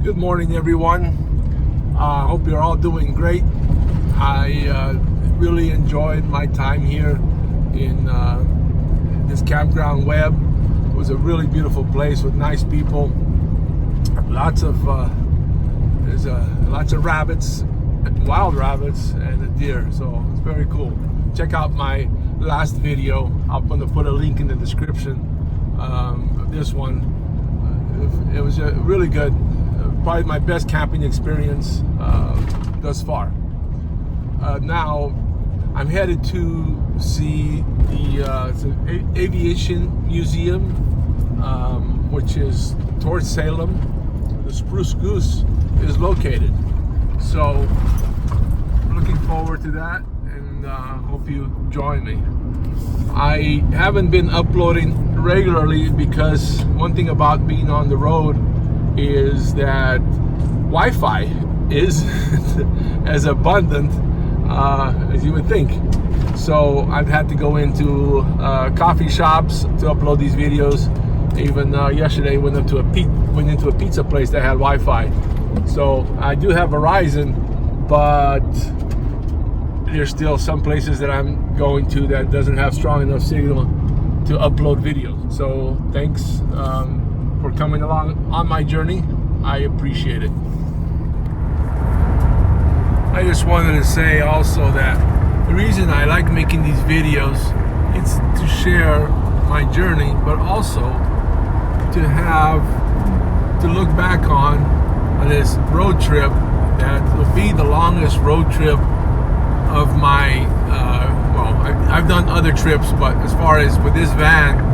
Good morning, everyone. Hope you're all doing great. I really enjoyed my time here in this campground Webb. It was a really beautiful place with nice people. Lots of rabbits, wild rabbits, and a deer. So it's very cool. Check out my last video. I'm going to put a link in the description of this one. It was really good. Probably my best camping experience thus far. Now I'm headed to see the Aviation Museum, which is towards Salem. The Spruce Goose is located. So looking forward to that, and hope you join me. I haven't been uploading regularly because one thing about being on the road is that Wi-Fi is as abundant as you would think. So I've had to go into coffee shops to upload these videos. Even yesterday went into a pizza place that had Wi-Fi. So I do have Verizon, but there's still some places that I'm going to that doesn't have strong enough signal to upload videos. So thanks for coming along on my journey. I appreciate it. I just wanted to say also that the reason I like making these videos is to share my journey, but also to look back on this road trip that will be the longest road trip of my I've done other trips, but as far as with this van,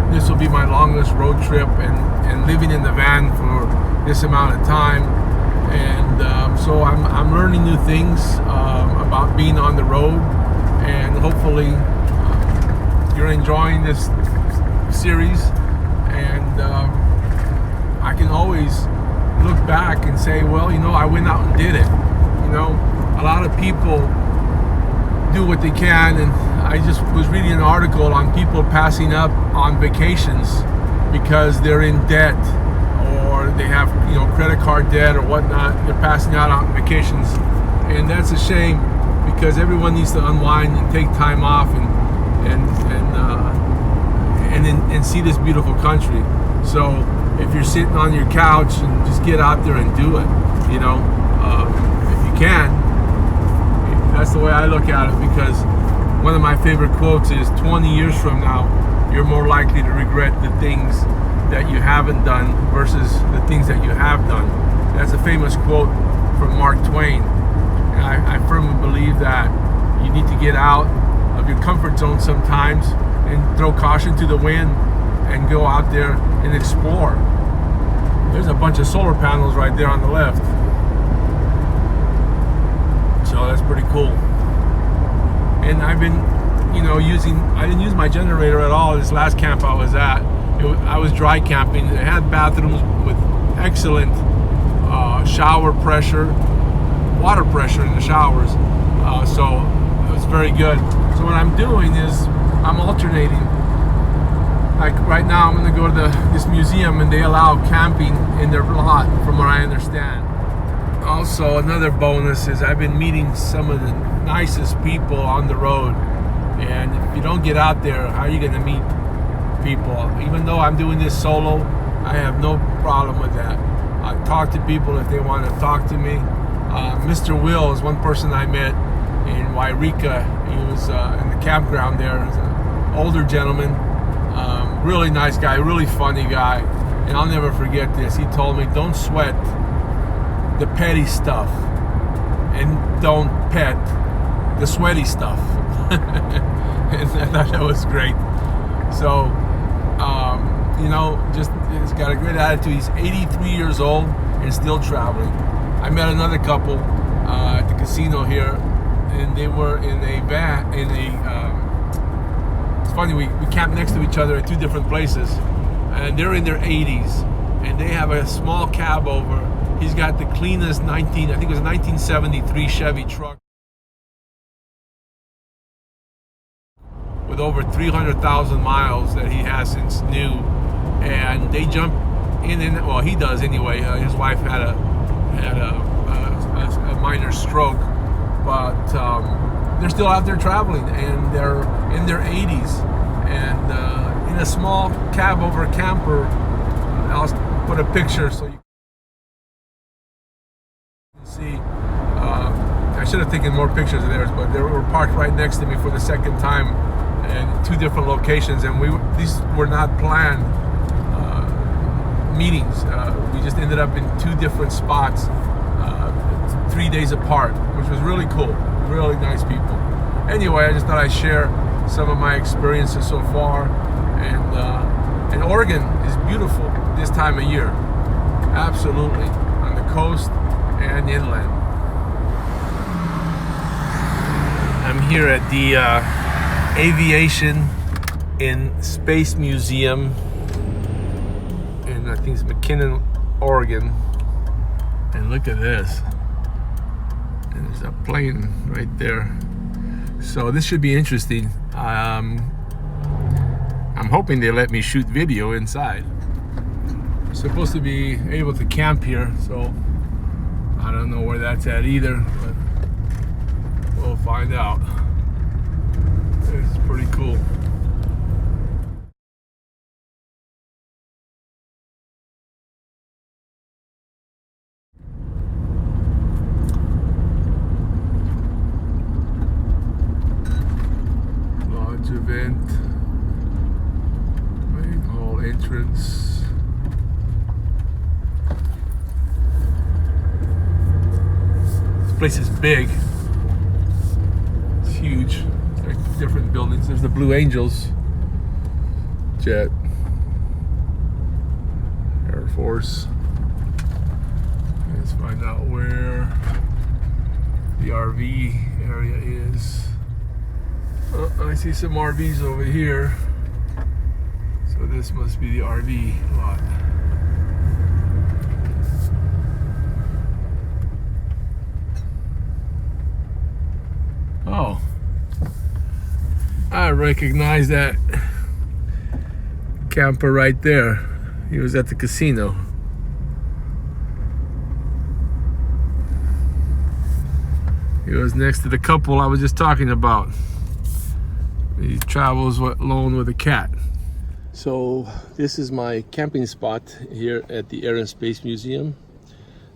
this will be my longest road trip, and living in the van for this amount of time. And so I'm learning new things about being on the road, and hopefully you're enjoying this series. And I can always look back and say, well, I went out and did it. A lot of people do what they can, and I just was reading an article on people passing up on vacations because they're in debt, or they have credit card debt or whatnot. They're passing out on vacations, and that's a shame, because everyone needs to unwind and take time off and see this beautiful country. So if you're sitting on your couch, and just get out there and do it. If you can. That's the way I look at it, because one of my favorite quotes is 20 years from now, you're more likely to regret the things that you haven't done versus the things that you have done. That's a famous quote from Mark Twain. And I firmly believe that you need to get out of your comfort zone sometimes and throw caution to the wind and go out there and explore. There's a bunch of solar panels right there on the left. So that's pretty cool. And I've been, I didn't use my generator at all this last camp I was at. I was dry camping. It had bathrooms with excellent shower pressure, water pressure in the showers. So it was very good. So what I'm doing is I'm alternating. Like right now, I'm going to go to this museum, and they allow camping in their lot, from what I understand. Also, another bonus is I've been meeting some of the nicest people on the road. And if you don't get out there, how are you going to meet people? Even though I'm doing this solo, I have no problem with that. I talk to people if they want to talk to me. Mr. Will is one person I met in Wairika. He was in the campground there. He's an older gentleman, really nice guy, really funny guy. And I'll never forget this. He told me, don't sweat the petty stuff, and don't pet the sweaty stuff. And I thought that was great. So he's got a great attitude. He's 83 years old and still traveling. I met another couple at the casino here, and they were in a van. It's funny, we camped next to each other at two different places, and they're in their 80s, and they have a small cab over. He's got the cleanest 1973 Chevy truck with over 300,000 miles that he has since new, and they jump well, he does anyway. His wife had a minor stroke, but they're still out there traveling, and they're in their 80s, and in a small cab over camper. I'll put a picture so you can see. I should have taken more pictures of theirs, but they were parked right next to me for the second time in two different locations, and these were not planned meetings. We just ended up in two different spots 3 days apart, which was really cool. Really nice people. Anyway, I just thought I'd share some of my experiences so far, and Oregon is beautiful this time of year. Absolutely, on the coast and inland. I'm here at the Aviation in Space Museum in, I think it's McKinnon, Oregon. And look at this. And there's a plane right there. So this should be interesting. I'm hoping they let me shoot video inside. I'm supposed to be able to camp here, so I don't know where that's at either, but we'll find out. It's pretty cool. Lodge event. Main hall entrance. This place is big. It's huge. It's like different buildings. There's the Blue Angels jet. Air Force. Let's find out where the RV area is. Oh, I see some RVs over here. So this must be the RV lot. Oh, I recognize that camper right there. He was at the casino. He was next to the couple I was just talking about. He travels alone with a cat. So this is my camping spot here at the Air and Space Museum.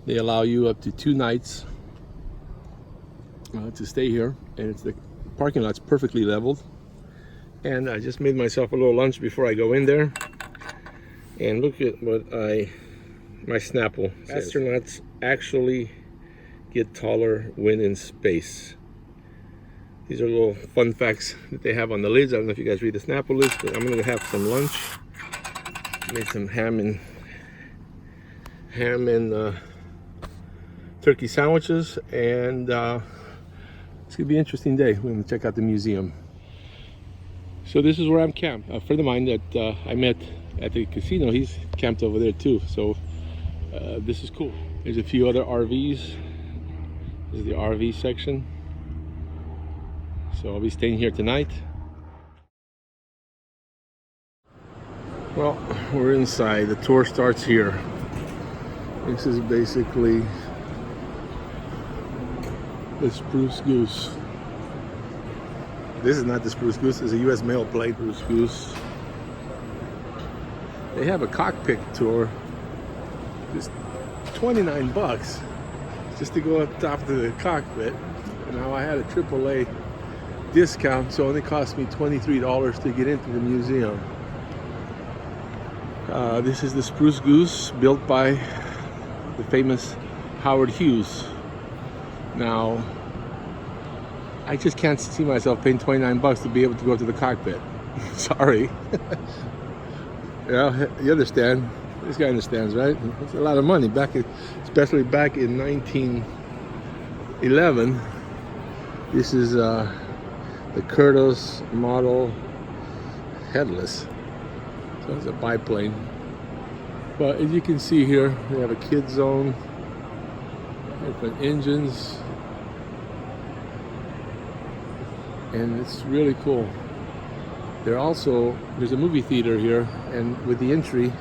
They allow you up to 2 nights to stay here, and the parking lot's perfectly leveled. And I just made myself a little lunch before I go in there. And look at what my Snapple says. Astronauts actually get taller when in space. These are little fun facts that they have on the lids. I don't know if you guys read the Snapple list, but I'm gonna have some lunch. Made some ham and turkey sandwiches, and it's gonna be an interesting day. We're gonna check out the museum. So this is where I'm camped. A friend of mine that I met at the casino, he's camped over there too. So this is cool. There's a few other RVs. This is the RV section. So I'll be staying here tonight. Well, we're inside. The tour starts here. This is basically the Spruce Goose. This is not the Spruce Goose. It's a U.S. mail plate Spruce Goose. They have a cockpit tour. Just 29 bucks just to go up top to the cockpit. Now I had a AAA discount, so it only cost me $23 to get into the museum. This is the Spruce Goose, built by the famous Howard Hughes. Now, I just can't see myself paying 29 bucks to be able to go to the cockpit. Sorry. Yeah, you understand. This guy understands, right? It's a lot of money, especially back in 1911. This is the Curtis model headless. So it's a biplane. But as you can see here, we have a kid zone, different engines, and it's really cool. There's a movie theater here, and with the entry,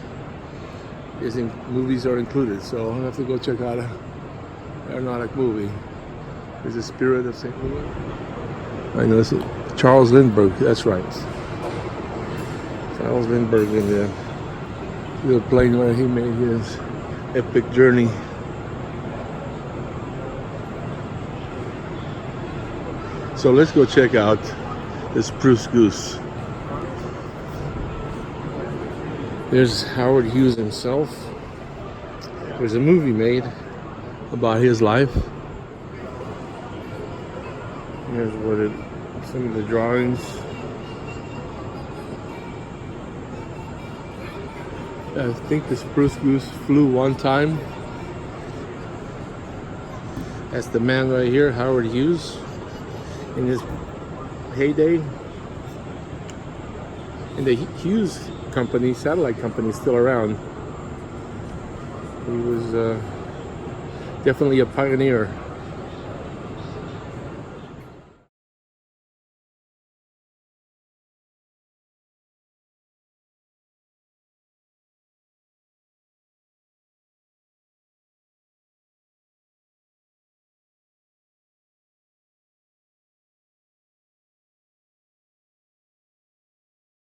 movies are included. So I'll have to go check out a aeronautic movie. There's the Spirit of St. Louis. I know this is Charles Lindbergh. That's right. Charles Lindbergh in the little plane where he made his epic journey. So let's go check out the Spruce Goose. There's Howard Hughes himself. There's a movie made about his life. Here's some of the drawings. I think the Spruce Goose flew one time. That's the man right here, Howard Hughes, in his heyday. And the Hughes company, satellite company, is still around. He was definitely a pioneer.